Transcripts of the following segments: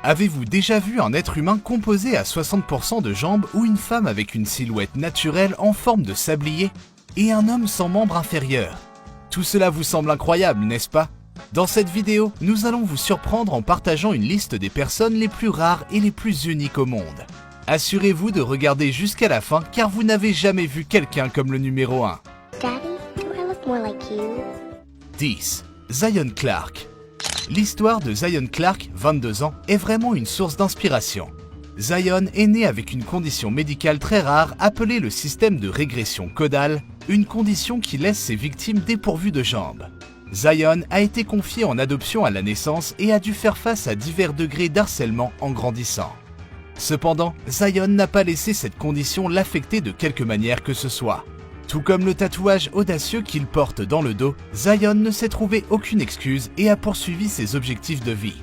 Avez-vous déjà vu un être humain composé à 60% de jambes ou une femme avec une silhouette naturelle en forme de sablier et un homme sans membre inférieur? Tout cela vous semble incroyable, n'est-ce pas? Dans cette vidéo, nous allons vous surprendre en partageant une liste des personnes les plus rares et les plus uniques au monde. Assurez-vous de regarder jusqu'à la fin car vous n'avez jamais vu quelqu'un comme le numéro 1. Daddy, do I look more like you? 10. Zion Clark. L'histoire de Zion Clark, 22 ans, est vraiment une source d'inspiration. Zion est né avec une condition médicale très rare appelée le système de régression caudale, une condition qui laisse ses victimes dépourvues de jambes. Zion a été confié en adoption à la naissance et a dû faire face à divers degrés d'harcèlement en grandissant. Cependant, Zion n'a pas laissé cette condition l'affecter de quelque manière que ce soit. Tout comme le tatouage audacieux qu'il porte dans le dos, Zion ne s'est trouvé aucune excuse et a poursuivi ses objectifs de vie.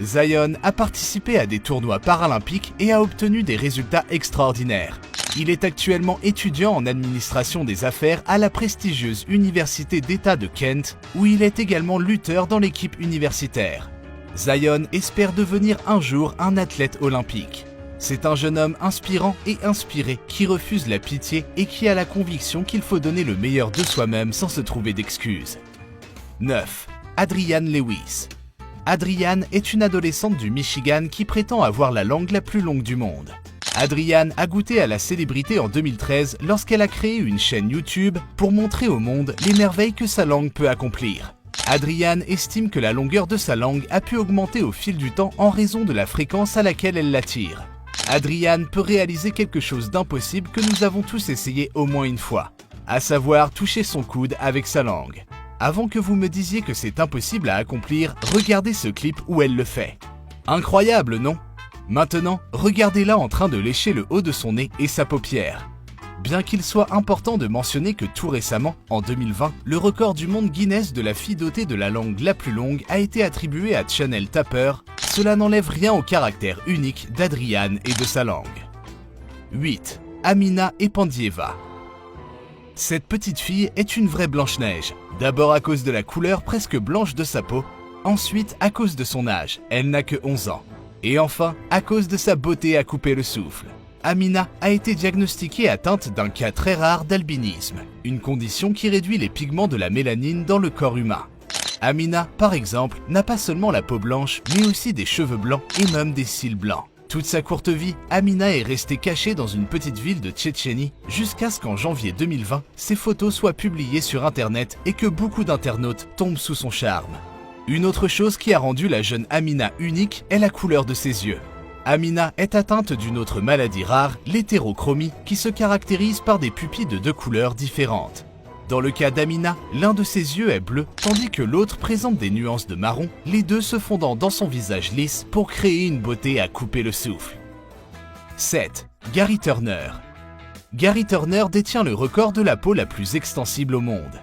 Zion a participé à des tournois paralympiques et a obtenu des résultats extraordinaires. Il est actuellement étudiant en administration des affaires à la prestigieuse Université d'État de Kent, où il est également lutteur dans l'équipe universitaire. Zion espère devenir un jour un athlète olympique. C'est un jeune homme inspirant et inspiré qui refuse la pitié et qui a la conviction qu'il faut donner le meilleur de soi-même sans se trouver d'excuses. 9. Adrienne Lewis. Adrienne est une adolescente du Michigan qui prétend avoir la langue la plus longue du monde. Adrienne a goûté à la célébrité en 2013 lorsqu'elle a créé une chaîne YouTube pour montrer au monde les merveilles que sa langue peut accomplir. Adrienne estime que la longueur de sa langue a pu augmenter au fil du temps en raison de la fréquence à laquelle elle l'attire. Adrienne peut réaliser quelque chose d'impossible que nous avons tous essayé au moins une fois, à savoir toucher son coude avec sa langue. Avant que vous me disiez que c'est impossible à accomplir, regardez ce clip où elle le fait. Incroyable, non? Maintenant, regardez-la en train de lécher le haut de son nez et sa paupière. Bien qu'il soit important de mentionner que tout récemment, en 2020, le record du monde Guinness de la fille dotée de la langue la plus longue a été attribué à Chanel Tapper, cela n'enlève rien au caractère unique d'Adrienne et de sa langue. 8. Amina Epandieva. Cette petite fille est une vraie Blanche-Neige, d'abord à cause de la couleur presque blanche de sa peau, ensuite à cause de son âge, elle n'a que 11 ans, et enfin à cause de sa beauté à couper le souffle. Amina a été diagnostiquée atteinte d'un cas très rare d'albinisme, une condition qui réduit les pigments de la mélanine dans le corps humain. Amina, par exemple, n'a pas seulement la peau blanche, mais aussi des cheveux blancs et même des cils blancs. Toute sa courte vie, Amina est restée cachée dans une petite ville de Tchétchénie jusqu'à ce qu'en janvier 2020, ses photos soient publiées sur Internet et que beaucoup d'internautes tombent sous son charme. Une autre chose qui a rendu la jeune Amina unique est la couleur de ses yeux. Amina est atteinte d'une autre maladie rare, l'hétérochromie, qui se caractérise par des pupilles de deux couleurs différentes. Dans le cas d'Amina, l'un de ses yeux est bleu, tandis que l'autre présente des nuances de marron, les deux se fondant dans son visage lisse pour créer une beauté à couper le souffle. 7. Gary Turner. Gary Turner détient le record de la peau la plus extensible au monde.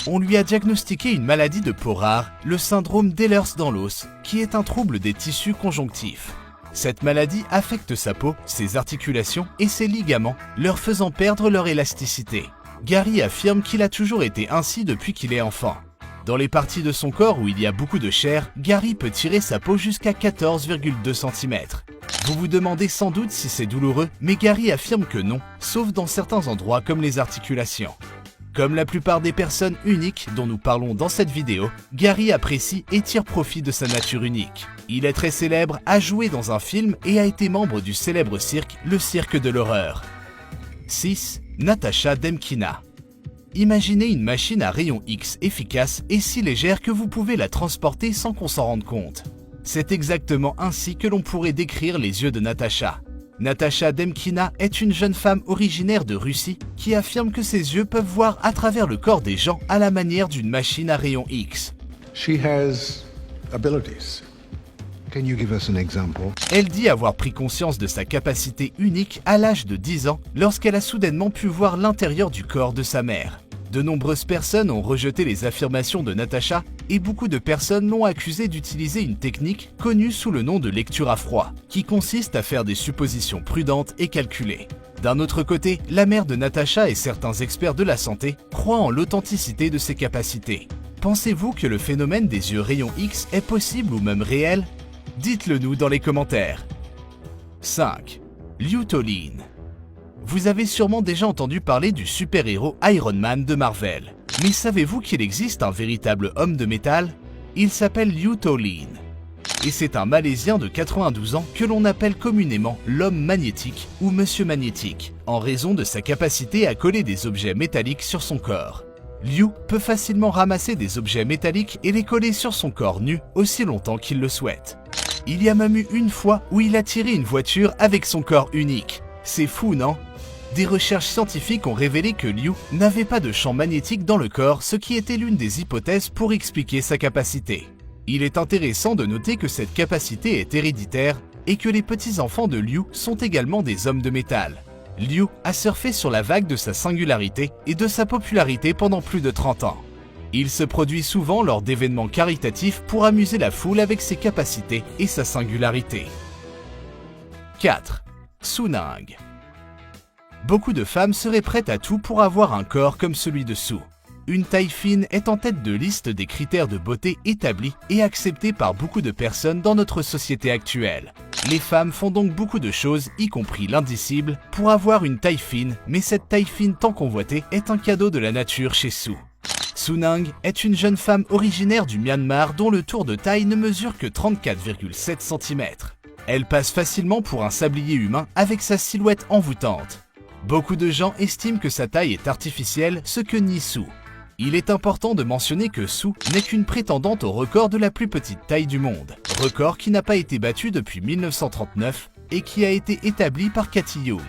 On lui a diagnostiqué une maladie de peau rare, le syndrome d'Ehlers-Danlos, qui est un trouble des tissus conjonctifs. Cette maladie affecte sa peau, ses articulations et ses ligaments, leur faisant perdre leur élasticité. Gary affirme qu'il a toujours été ainsi depuis qu'il est enfant. Dans les parties de son corps où il y a beaucoup de chair, Gary peut tirer sa peau jusqu'à 14,2 cm. Vous vous demandez sans doute si c'est douloureux, mais Gary affirme que non, sauf dans certains endroits comme les articulations. Comme la plupart des personnes uniques dont nous parlons dans cette vidéo, Gary apprécie et tire profit de sa nature unique. Il est très célèbre, a joué dans un film et a été membre du célèbre cirque, le Cirque de l'Horreur. 6. Natasha Demkina. Imaginez une machine à rayons X efficace et si légère que vous pouvez la transporter sans qu'on s'en rende compte. C'est exactement ainsi que l'on pourrait décrire les yeux de Natasha. Natasha Demkina est une jeune femme originaire de Russie qui affirme que ses yeux peuvent voir à travers le corps des gens à la manière d'une machine à rayons X. She has abilities. Can you give us an example? Elle dit avoir pris conscience de sa capacité unique à l'âge de 10 ans lorsqu'elle a soudainement pu voir l'intérieur du corps de sa mère. De nombreuses personnes ont rejeté les affirmations de Natasha et beaucoup de personnes l'ont accusée d'utiliser une technique connue sous le nom de lecture à froid, qui consiste à faire des suppositions prudentes et calculées. D'un autre côté, la mère de Natasha et certains experts de la santé croient en l'authenticité de ses capacités. Pensez-vous que le phénomène des yeux rayons X est possible ou même réel ? Dites-le nous dans les commentaires. 5. Liu Tolin. Vous avez sûrement déjà entendu parler du super-héros Iron Man de Marvel. Mais savez-vous qu'il existe un véritable homme de métal? Il s'appelle Liu Tolin. Et c'est un Malaisien de 92 ans que l'on appelle communément l'homme magnétique ou Monsieur Magnétique, en raison de sa capacité à coller des objets métalliques sur son corps. Liu peut facilement ramasser des objets métalliques et les coller sur son corps nu aussi longtemps qu'il le souhaite. Il y a même eu une fois où il a tiré une voiture avec son corps unique. C'est fou, non? Des recherches scientifiques ont révélé que Liu n'avait pas de champ magnétique dans le corps, ce qui était l'une des hypothèses pour expliquer sa capacité. Il est intéressant de noter que cette capacité est héréditaire et que les petits-enfants de Liu sont également des hommes de métal. Liu a surfé sur la vague de sa singularité et de sa popularité pendant plus de 30 ans. Il se produit souvent lors d'événements caritatifs pour amuser la foule avec ses capacités et sa singularité. 4. Su Nang. Beaucoup de femmes seraient prêtes à tout pour avoir un corps comme celui de Su. Une taille fine est en tête de liste des critères de beauté établis et acceptés par beaucoup de personnes dans notre société actuelle. Les femmes font donc beaucoup de choses, y compris l'indicible, pour avoir une taille fine, mais cette taille fine tant convoitée est un cadeau de la nature chez Su. Su Nang est une jeune femme originaire du Myanmar dont le tour de taille ne mesure que 34,7 cm. Elle passe facilement pour un sablier humain avec sa silhouette envoûtante. Beaucoup de gens estiment que sa taille est artificielle, ce que nie Su. Il est important de mentionner que Su n'est qu'une prétendante au record de la plus petite taille du monde, record qui n'a pas été battu depuis 1939 et qui a été établi par Cathy Young.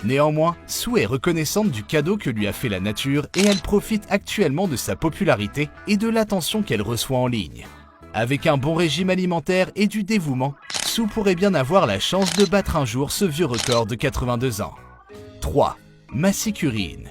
Néanmoins, Su est reconnaissante du cadeau que lui a fait la nature et elle profite actuellement de sa popularité et de l'attention qu'elle reçoit en ligne. Avec un bon régime alimentaire et du dévouement, Su pourrait bien avoir la chance de battre un jour ce vieux record de 82 ans. 3. Massey Curine.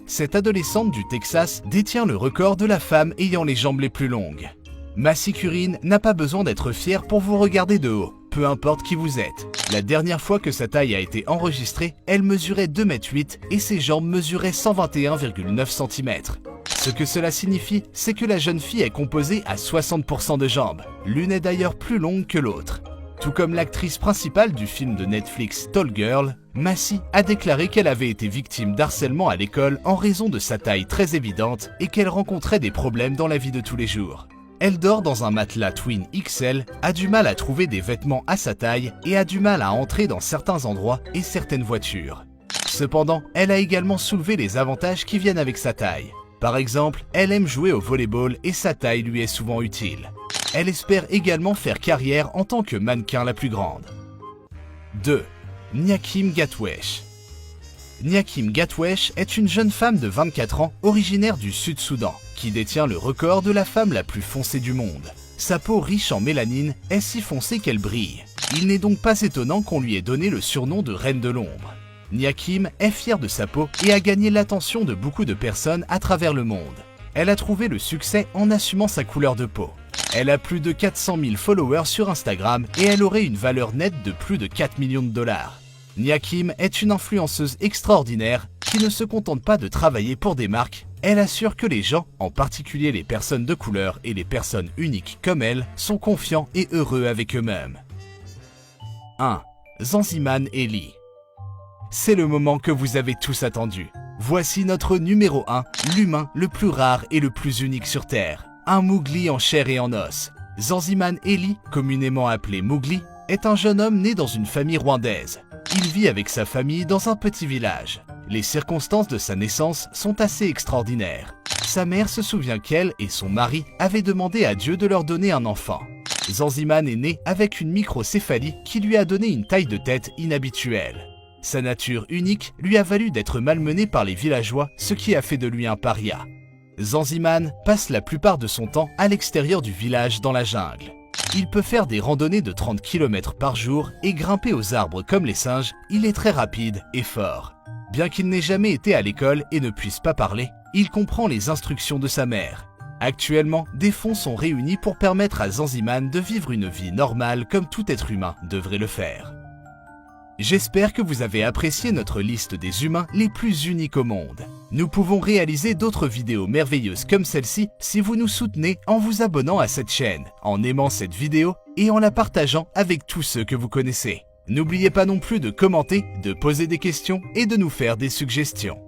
Cette adolescente du Texas détient le record de la femme ayant les jambes les plus longues. Massey Curine n'a pas besoin d'être fière pour vous regarder de haut, peu importe qui vous êtes. La dernière fois que sa taille a été enregistrée, elle mesurait 2,8 m et ses jambes mesuraient 121,9 cm. Ce que cela signifie, c'est que la jeune fille est composée à 60% de jambes. L'une est d'ailleurs plus longue que l'autre. Tout comme l'actrice principale du film de Netflix Tall Girl, Massey a déclaré qu'elle avait été victime d'harcèlement à l'école en raison de sa taille très évidente et qu'elle rencontrait des problèmes dans la vie de tous les jours. Elle dort dans un matelas Twin XL, a du mal à trouver des vêtements à sa taille et a du mal à entrer dans certains endroits et certaines voitures. Cependant, elle a également soulevé les avantages qui viennent avec sa taille. Par exemple, elle aime jouer au volleyball et sa taille lui est souvent utile. Elle espère également faire carrière en tant que mannequin la plus grande. 2. Nyakim Gatwesh. Nyakim Gatwesh est une jeune femme de 24 ans originaire du Sud-Soudan qui détient le record de la femme la plus foncée du monde. Sa peau riche en mélanine est si foncée qu'elle brille. Il n'est donc pas étonnant qu'on lui ait donné le surnom de Reine de l'ombre. Nyakim est fière de sa peau et a gagné l'attention de beaucoup de personnes à travers le monde. Elle a trouvé le succès en assumant sa couleur de peau. Elle a plus de 400 000 followers sur Instagram et elle aurait une valeur nette de plus de 4 millions de dollars. Nyakim est une influenceuse extraordinaire qui ne se contente pas de travailler pour des marques. Elle assure que les gens, en particulier les personnes de couleur et les personnes uniques comme elle, sont confiants et heureux avec eux-mêmes. 1. Zanziman Eli. C'est le moment que vous avez tous attendu. Voici notre numéro 1, l'humain le plus rare et le plus unique sur Terre. Un Mowgli en chair et en os. Zanziman Eli, communément appelé Mowgli, est un jeune homme né dans une famille rwandaise. Il vit avec sa famille dans un petit village. Les circonstances de sa naissance sont assez extraordinaires. Sa mère se souvient qu'elle et son mari avaient demandé à Dieu de leur donner un enfant. Zanziman est né avec une microcéphalie qui lui a donné une taille de tête inhabituelle. Sa nature unique lui a valu d'être malmené par les villageois, ce qui a fait de lui un paria. Zanziman passe la plupart de son temps à l'extérieur du village dans la jungle. Il peut faire des randonnées de 30 km par jour et grimper aux arbres comme les singes. Il est très rapide et fort. Bien qu'il n'ait jamais été à l'école et ne puisse pas parler, il comprend les instructions de sa mère. Actuellement, des fonds sont réunis pour permettre à Zanziman de vivre une vie normale comme tout être humain devrait le faire. J'espère que vous avez apprécié notre liste des humains les plus uniques au monde. Nous pouvons réaliser d'autres vidéos merveilleuses comme celle-ci si vous nous soutenez en vous abonnant à cette chaîne, en aimant cette vidéo et en la partageant avec tous ceux que vous connaissez. N'oubliez pas non plus de commenter, de poser des questions et de nous faire des suggestions.